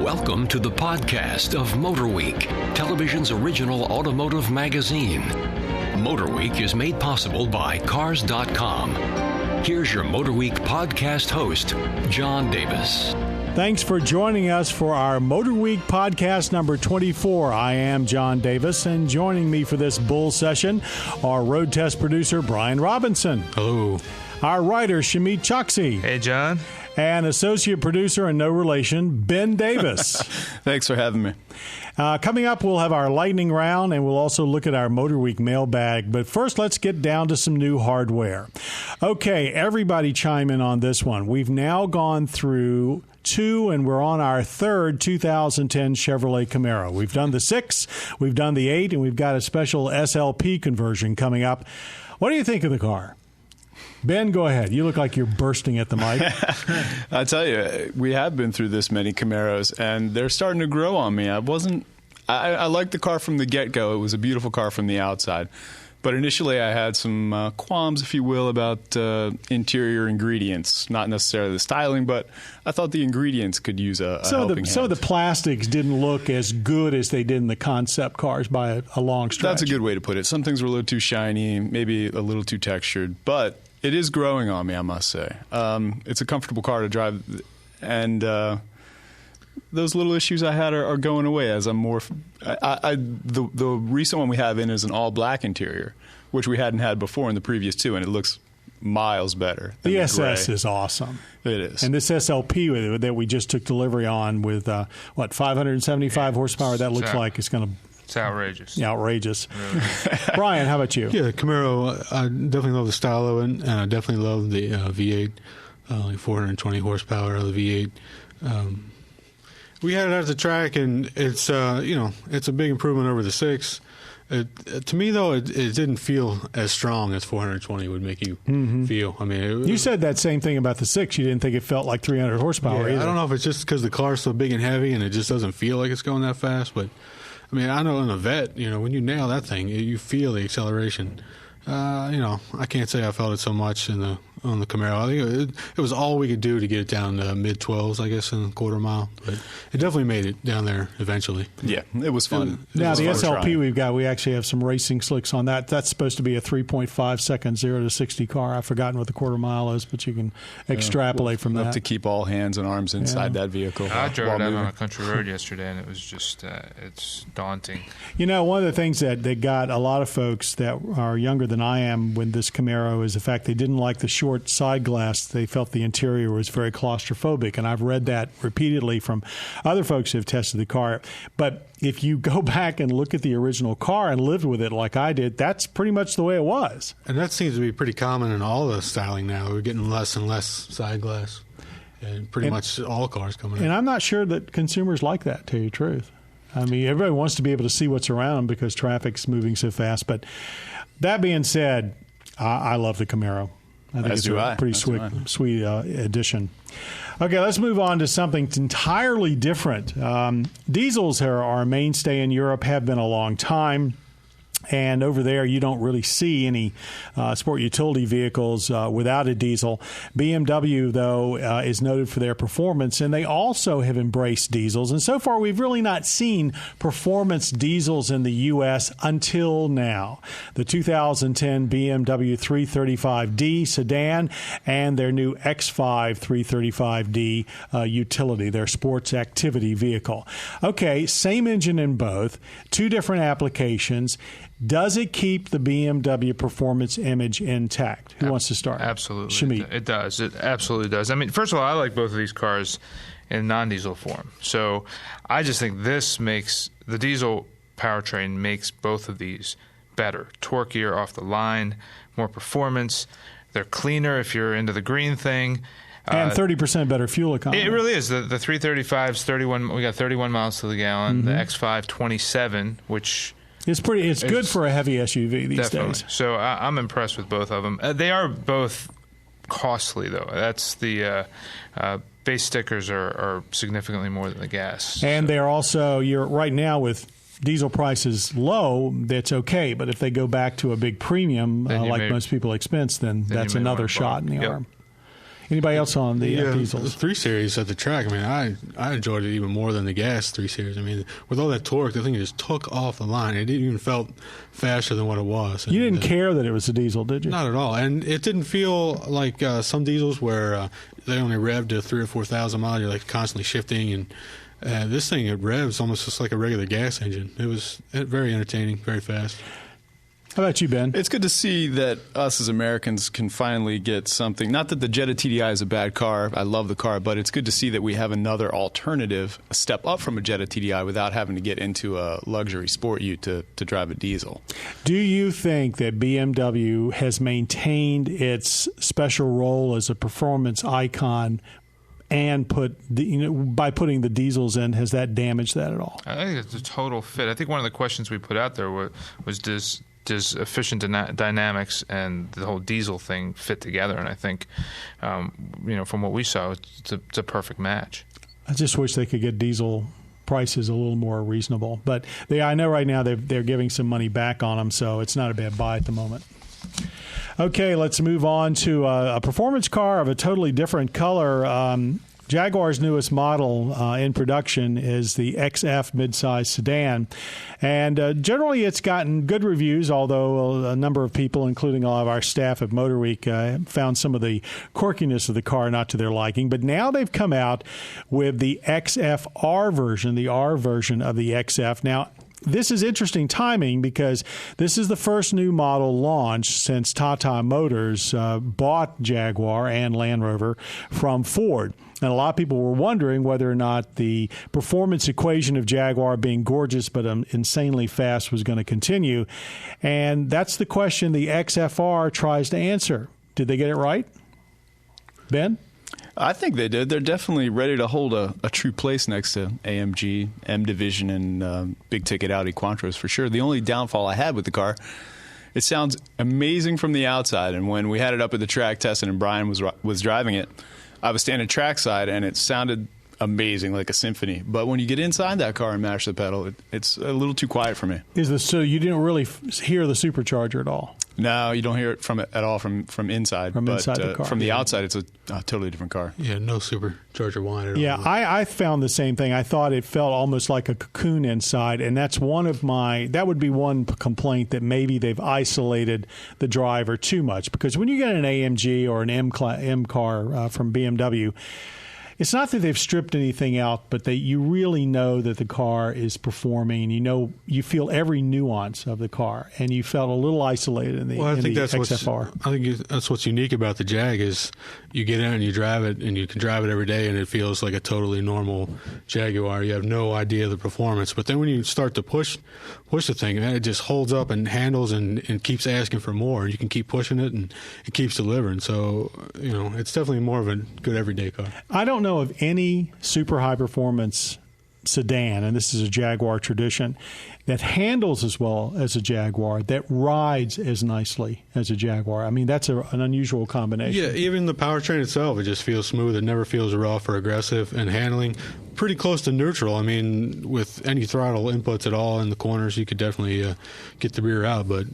Welcome to the podcast of MotorWeek, television's original automotive magazine. MotorWeek is made possible by Cars.com. Here's your MotorWeek podcast host, John Davis. Thanks for joining us for our MotorWeek podcast number 24. I am John Davis, and joining me for this bull session, our road test producer, Brian Robinson. Hello. Our writer, Shamit Choksi. Hey, John. And associate producer and no relation, Ben Davis. Thanks for having me. Coming up, we'll have our lightning round, and we'll also look at our MotorWeek mailbag. But first, let's get down to some new hardware. Okay, everybody chime in on this one. We've now gone through two, and we're on our third 2010 Chevrolet Camaro. We've done the 6, we've done the 8, and we've got a special SLP conversion coming up. What do you think of the car? Ben, go ahead. You look like you're bursting at the mic. I tell you, we have been through this many Camaros, and they're starting to grow on me. I liked the car from the get-go. It was a beautiful car from the outside. But initially, I had some qualms, if you will, about interior ingredients. Not necessarily the styling, but I thought the ingredients could use a helping hand. Some of the plastics didn't look as good as they did in the concept cars by a long stretch. That's a good way to put it. Some things were a little too shiny, maybe a little too textured, but it is growing on me, I must say. It's a comfortable car to drive, and those little issues I had are going away as I'm more. The recent one we have in is an all-black interior, which we hadn't had before in the previous two, and it looks miles better. The SS is awesome. It is. And this SLP that we just took delivery on with, 575 horsepower, that looks like it's going to... It's outrageous. Outrageous. Really. Brian, how about you? Yeah, the Camaro, I definitely love the style of it, and I definitely love the V8, like 420 horsepower of the V8. We had it at the track, and it's it's a big improvement over the 6. To me, though, it didn't feel as strong as 420 would make you feel. I mean, you said that same thing about the 6. You didn't think it felt like 300 horsepower either. I don't know if it's just because the car's so big and heavy, and it just doesn't feel like it's going that fast, but I mean, I know in a vet, when you nail that thing, you feel the acceleration. I can't say I felt it so much on the Camaro. I think it was all we could do to get it down to mid-12s, I guess, in a quarter mile. But it definitely made it down there eventually. Yeah, it was fun. Now, the SLP we actually have some racing slicks on that. That's supposed to be a 3.5 second 0 to 60 car. I've forgotten what the quarter mile is, but you can extrapolate from that. Enough to keep all hands and arms inside that vehicle. I drove it out on a country road yesterday, and it was just, it's daunting. One of the things that got a lot of folks that are younger than I am with this Camaro is the fact they didn't like the short side glass. They felt the interior was very claustrophobic, and I've read that repeatedly from other folks who have tested the car. But if you go back and look at the original car and lived with it like I did, that's pretty much the way it was. And that seems to be pretty common in all the styling now. We're getting less and less side glass, and pretty much all cars coming in. And I'm not sure that consumers like that, to tell you the truth. I mean, everybody wants to be able to see what's around them because traffic's moving so fast. But that being said, I love the Camaro. I think it's a pretty sweet addition. Okay, let's move on to something entirely different. Diesels are a mainstay in Europe, have been a long time. And over there, you don't really see any sport utility vehicles without a diesel. BMW, though, is noted for their performance, and they also have embraced diesels. And so far, we've really not seen performance diesels in the U.S. until now. The 2010 BMW 335d sedan and their new X5 335d utility, their sports activity vehicle. Okay, same engine in both, two different applications. Does it keep the BMW performance image intact? Who wants to start? Absolutely. Shamit. It does. It absolutely does. I mean, first of all, I like both of these cars in non-diesel form. So I just think the diesel powertrain makes both of these better. Torquier off the line, more performance. They're cleaner if you're into the green thing. And 30% better fuel economy. It really is. The 335's 31. We got 31 miles to the gallon. The X5 27, which it's good for a heavy SUV these days. So I'm impressed with both of them. They are both costly, though. That's the base stickers are significantly more than the gas. And they're also, you're right now with diesel prices low, that's okay. But if they go back to a big premium, like most people expense, then that's another shot in the arm. Anybody else on the diesels? The 3 Series at the track, I mean, I enjoyed it even more than the gas 3 Series. I mean, with all that torque, the thing just took off the line. It even felt faster than what it was. You didn't care that it was a diesel, did you? Not at all. And it didn't feel like some diesels where they only revved to 3,000 or 4,000 miles. You're like constantly shifting, and this thing, it revs almost just like a regular gas engine. It was very entertaining, very fast. How about you, Ben? It's good to see that us as Americans can finally get something. Not that the Jetta TDI is a bad car. I love the car. But it's good to see that we have another alternative, a step up from a Jetta TDI without having to get into a luxury sport ute to drive a diesel. Do you think that BMW has maintained its special role as a performance icon and by putting the diesels in, has that damaged that at all? I think it's a total fit. I think one of the questions we put out there was does efficient dynamics and the whole diesel thing fit together? And I think, from what we saw, it's a perfect match. I just wish they could get diesel prices a little more reasonable. But I know right now they're giving some money back on them, so it's not a bad buy at the moment. Okay, let's move on to a performance car of a totally different color. Jaguar's newest model in production is the XF midsize sedan. And generally it's gotten good reviews, although a number of people, including a lot of our staff at MotorWeek, found some of the quirkiness of the car not to their liking. But now they've come out with the XFR version, the R version of the XF. Now, this is interesting timing because this is the first new model launched since Tata Motors bought Jaguar and Land Rover from Ford. And a lot of people were wondering whether or not the performance equation of Jaguar being gorgeous but insanely fast was going to continue. And that's the question the XFR tries to answer. Did they get it right? Ben? I think they did. They're definitely ready to hold a true place next to AMG, M Division, and big-ticket Audi Quattros for sure. The only downfall I had with the car, it sounds amazing from the outside, and when we had it up at the track testing and Brian was driving it, I was standing trackside, and it sounded amazing, like a symphony. But when you get inside that car and mash the pedal, it's a little too quiet for me. So you didn't really hear the supercharger at all? No, you don't hear it at all from inside. Inside the car. From the outside, it's a totally different car. Yeah, no supercharger whine at all. Yeah, I found the same thing. I thought it felt almost like a cocoon inside, and that would be one complaint, that maybe they've isolated the driver too much. Because when you get an AMG or an M car from BMW, it's not that they've stripped anything out, but you really know that the car is performing. You feel every nuance of the car, and you felt a little isolated in the XFR. I think that's what's unique about the Jag is you get in and you drive it, and you can drive it every day, and it feels like a totally normal Jaguar. You have no idea of the performance, but then when you start to push the thing, man, it just holds up and handles and keeps asking for more. You can keep pushing it, and it keeps delivering. So it's definitely more of a good everyday car. I don't know of any super high performance sedan, and this is a Jaguar tradition, that handles as well as a Jaguar, that rides as nicely as a Jaguar. I mean, that's an unusual combination. Yeah, even the powertrain itself, it just feels smooth. It never feels rough or aggressive, and handling pretty close to neutral. I mean, with any throttle inputs at all in the corners, you could definitely get the rear out, but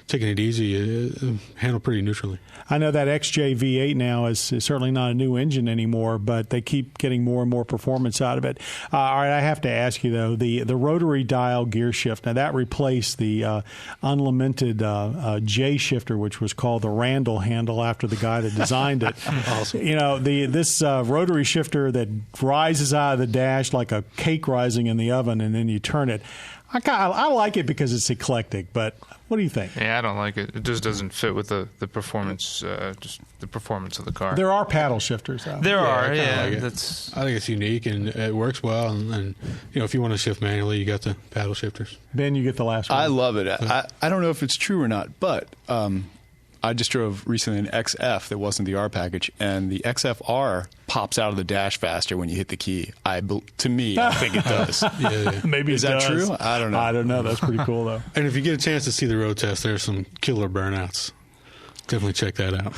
taking it easy, handle pretty neutrally. I know that XJ V8 now is certainly not a new engine anymore, but they keep getting more and more performance out of it. All right, I have to ask you, though, the rotary dial gear shift, now that replaced the unlimited J shifter, which was called the Randall handle after the guy that designed it. Awesome. This rotary shifter that rises out of the dash like a cake rising in the oven, and then you turn it. I like it because it's eclectic, but what do you think? Yeah, I don't like it. It just doesn't fit with the performance, just the performance of the car. There are paddle shifters, though. There are, yeah. Like I think it's unique, and it works well. And if you want to shift manually, you got the paddle shifters. Ben, you get the last one. I love it. I don't know if it's true or not, but I just drove recently an XF that wasn't the R package, and the XFR pops out of the dash faster when you hit the key. To me, I think it does. Yeah. Maybe is that true? I don't know. I don't know. That's pretty cool, though. And if you get a chance to see the road test, there's some killer burnouts. Definitely check that out.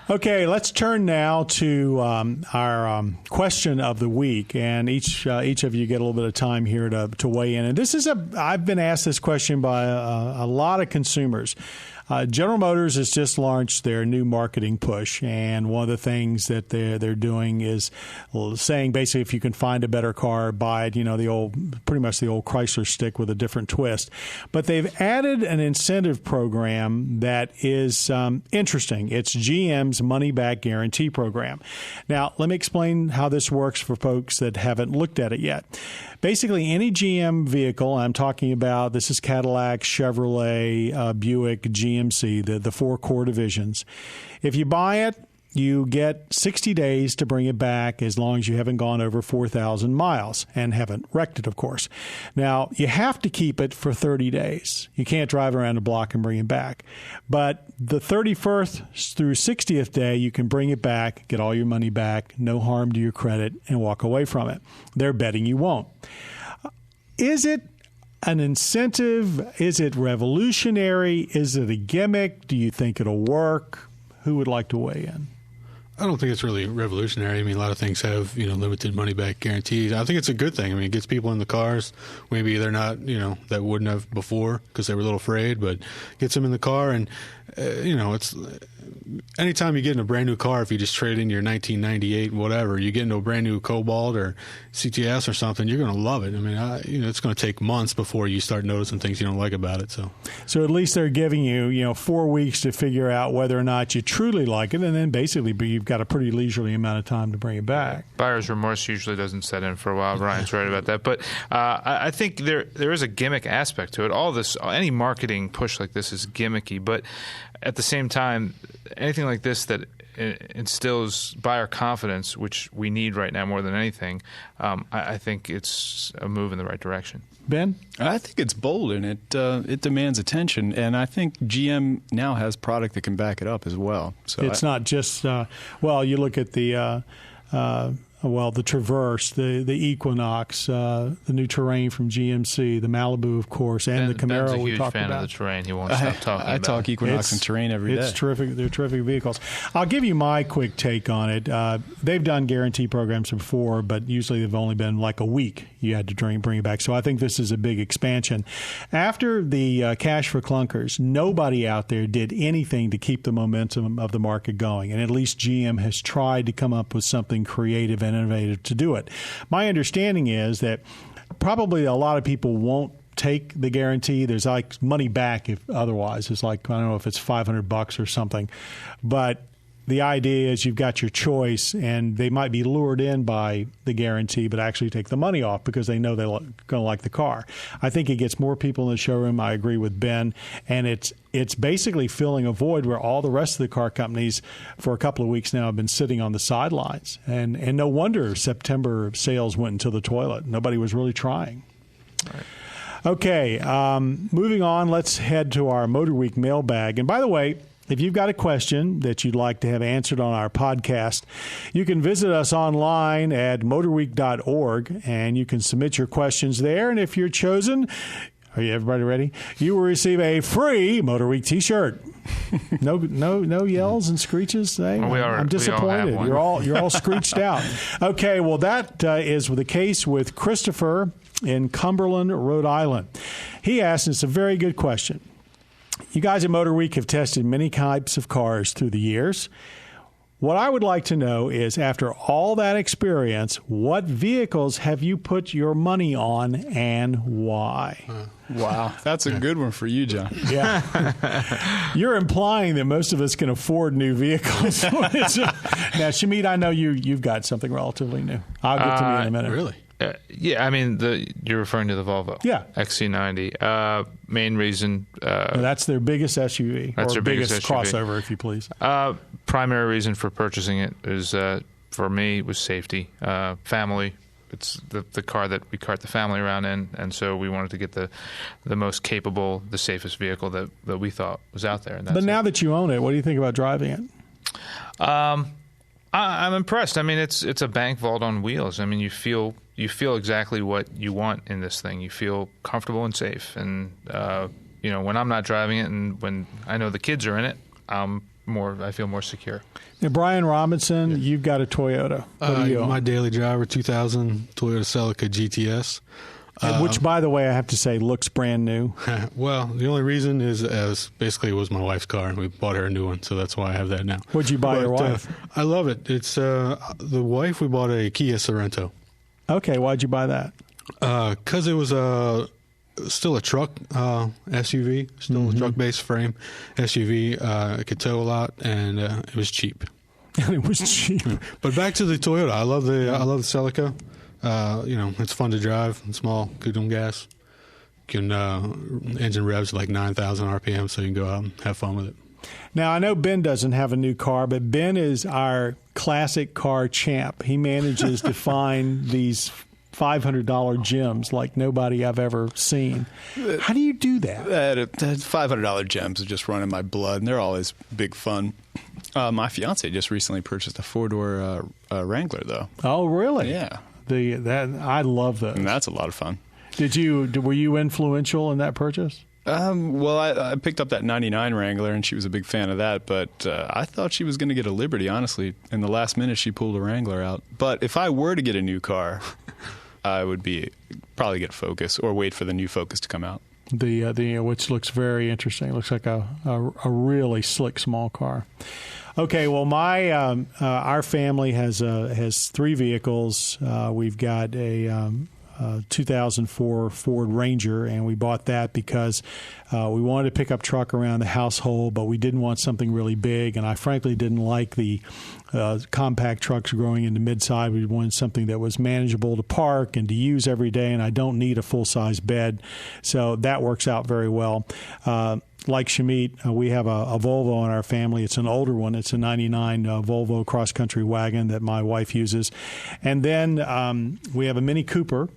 Okay, let's turn now to our question of the week, and each of you get a little bit of time here to weigh in. And I've been asked this question by a lot of consumers. General Motors has just launched their new marketing push, and one of the things that they're doing is saying basically if you can find a better car, buy it. Pretty much the old Chrysler stick with a different twist. But they've added an incentive program that is interesting. It's GM's money back guarantee program. Now, let me explain how this works for folks that haven't looked at it yet. Basically, any GM vehicle, I'm talking about, this is Cadillac, Chevrolet, Buick, GMC, the four core divisions. If you buy it, you get 60 days to bring it back as long as you haven't gone over 4,000 miles and haven't wrecked it, of course. Now, you have to keep it for 30 days. You can't drive around the block and bring it back. But the 31st through 60th day, you can bring it back, get all your money back, no harm to your credit, and walk away from it. They're betting you won't. Is it an incentive? Is it revolutionary? Is it a gimmick? Do you think it'll work? Who would like to weigh in? I don't think it's really revolutionary. I mean, a lot of things have, limited money-back guarantees. I think it's a good thing. I mean, it gets people in the cars. Maybe they're not, that wouldn't have before because they were a little afraid, but gets them in the car. And, it's anytime you get in a brand new car, if you just trade in your 1998 whatever, you get into a brand new Cobalt or CTS or something, you're going to love it. I mean, it's going to take months before you start noticing things you don't like about it. So at least they're giving you, 4 weeks to figure out whether or not you truly like it, and then basically you've got a pretty leisurely amount of time to bring it back. Buyer's remorse usually doesn't set in for a while. Ryan's right about that. But I think there is a gimmick aspect to it. Any marketing push like this is gimmicky, but at the same time, anything like this that instills buyer confidence, which we need right now more than anything, I think it's a move in the right direction. Ben? I think it's bold and it demands attention, and I think GM now has product that can back it up as well. So it's not just you look at the the Traverse, the Equinox, the new Terrain from GMC, the Malibu, of course, and the Camaro. Ben's a huge we talked fan about. of the Terrain. He won't stop talking about it. I talk Equinox and Terrain every day. It's terrific. They're terrific vehicles. I'll give you my quick take on it. They've done guarantee programs before, but usually they've only been like a week. You had to bring it back. So I think this is a big expansion. After the Cash for Clunkers, nobody out there did anything to keep the momentum of the market going, and at least GM has tried to come up with something creative and innovative to do it. My understanding is that probably a lot of people won't take the guarantee. There's like money back if otherwise. It's like, I don't know if it's $500 or something. But the idea is you've got your choice, and they might be lured in by the guarantee but actually take the money off because they know they're going to like the car. I think it gets more people in the showroom. I agree with Ben. And it's basically filling a void where all the rest of the car companies for a couple of weeks now have been sitting on the sidelines. And no wonder September sales went into the toilet. Nobody was really trying. All right. Okay, moving on, let's head to our MotorWeek mailbag. And by the way, if you've got a question that you'd like to have answered on our podcast, you can visit us online at motorweek.org, and you can submit your questions there. And if you're chosen, are you everybody ready? You will receive a free MotorWeek T-shirt. No yells and screeches. I'm disappointed. You're all screeched out. Okay, well that is the case with Christopher in Cumberland, Rhode Island. He asked, and it's a very good question. You guys at MotorWeek have tested many types of cars through the years. What I would like to know is, after all that experience, what vehicles have you put your money on and why? Wow, that's a good one for you, John. Yeah. You're implying that most of us can afford new vehicles. Now, Shamit, I know you've got something relatively new. I'll get to me in a minute. Really? Yeah, I mean, you're referring to the Volvo. Yeah. XC90. Main reason. That's their biggest SUV. That's their biggest SUV. Crossover, if you please. Primary reason for purchasing it is, for me, was safety. Family. It's the car that we cart the family around in, and so we wanted to get the most capable, the safest vehicle that we thought was out there. But now that you own it, what do you think about driving it? I'm impressed. I mean, it's a bank vault on wheels. I mean, you feel exactly what you want in this thing. You feel comfortable and safe. And when I'm not driving it, and when I know the kids are in it, I feel more secure. Now, Brian Robinson, you've got a Toyota. What do you own? My daily driver, 2000 Toyota Celica GTS. Which, by the way, I have to say, looks brand new. Well, the only reason is basically it was my wife's car, and we bought her a new one, so that's why I have that now. What'd you buy your wife? I love it. It's the wife. We bought a Kia Sorento. Okay, why'd you buy that? Because it was still a truck SUV, still a truck-based frame SUV. It could tow a lot, and it was cheap. And it was cheap. But back to the Toyota. I love the Celica. It's fun to drive. It's small, good on gas. Engine revs like 9,000 RPM, so you can go out and have fun with it. Now, I know Ben doesn't have a new car, but Ben is our classic car champ. He manages to find these $500 gems like nobody I've ever seen. How do you do that? That $500 gems are just running my blood, and they're always big fun. My fiance just recently purchased a 4-door Wrangler, though. Oh, really? Yeah. I love those. And that's a lot of fun. Were you influential in that purchase? Well, I picked up that 99 Wrangler, and she was a big fan of that, but I thought she was going to get a Liberty, honestly. In the last minute, she pulled a Wrangler out. But if I were to get a new car, I would probably get Focus or wait for the new Focus to come out. Which looks very interesting. It looks like a really slick small car. Okay, well, our family has 3 vehicles. We've got a 2004 Ford Ranger, and we bought that because we wanted a pickup truck around the household, but we didn't want something really big, and I frankly didn't like the compact trucks growing into midsize. We wanted something that was manageable to park and to use every day, and I don't need a full-size bed, so that works out very well. Like Shamit, we have a Volvo in our family. It's an older one. It's a 99 Volvo cross-country wagon that my wife uses. And then we have a Mini Cooper,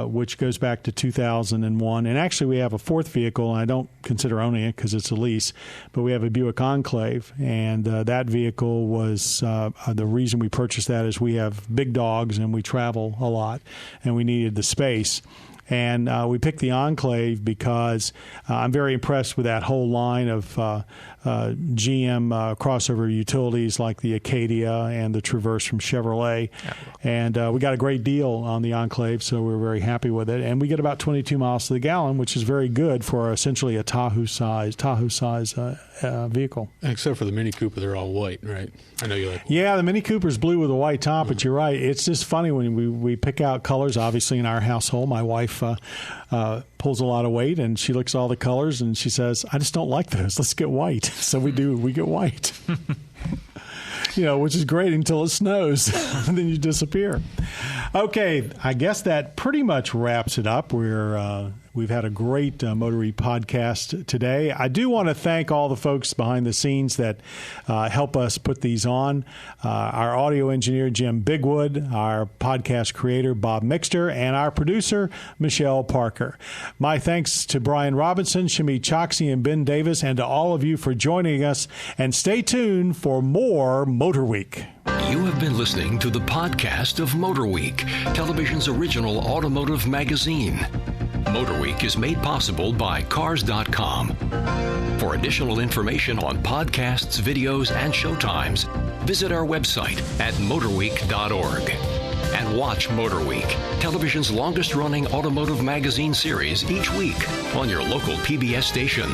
which goes back to 2001. And actually, we have a 4th vehicle, and I don't consider owning it because it's a lease, but we have a Buick Enclave. And that vehicle was the reason we purchased that is we have big dogs, and we travel a lot, and we needed the space. And we picked the Enclave because I'm very impressed with that whole line of GM crossover utilities like the Acadia and the Traverse from Chevrolet. And we got a great deal on the Enclave, so we're very happy with it. And we get about 22 miles to the gallon, which is very good for essentially a Tahoe-size vehicle. Except for the Mini Cooper, they're all white, right? I know you like white. Yeah, the Mini Cooper's blue with a white top, but you're right. It's just funny when we pick out colors. Obviously, in our household, my wife pulls a lot of weight, and she looks at all the colors, and she says, I just don't like those. Let's get white. So we get white. Which is great until it snows, and then you disappear. Okay, I guess that pretty much wraps it up. We've had a great MotorWeek podcast today. I do want to thank all the folks behind the scenes that help us put these on. Our audio engineer, Jim Bigwood, our podcast creator, Bob Mixter, and our producer, Michelle Parker. My thanks to Brian Robinson, Shamit Choksi, and Ben Davis, and to all of you for joining us. And stay tuned for more MotorWeek. You have been listening to the podcast of MotorWeek, television's original automotive magazine. MotorWeek is made possible by Cars.com. For additional information on podcasts, videos, and showtimes, visit our website at MotorWeek.org. And watch MotorWeek, television's longest-running automotive magazine series each week on your local PBS station.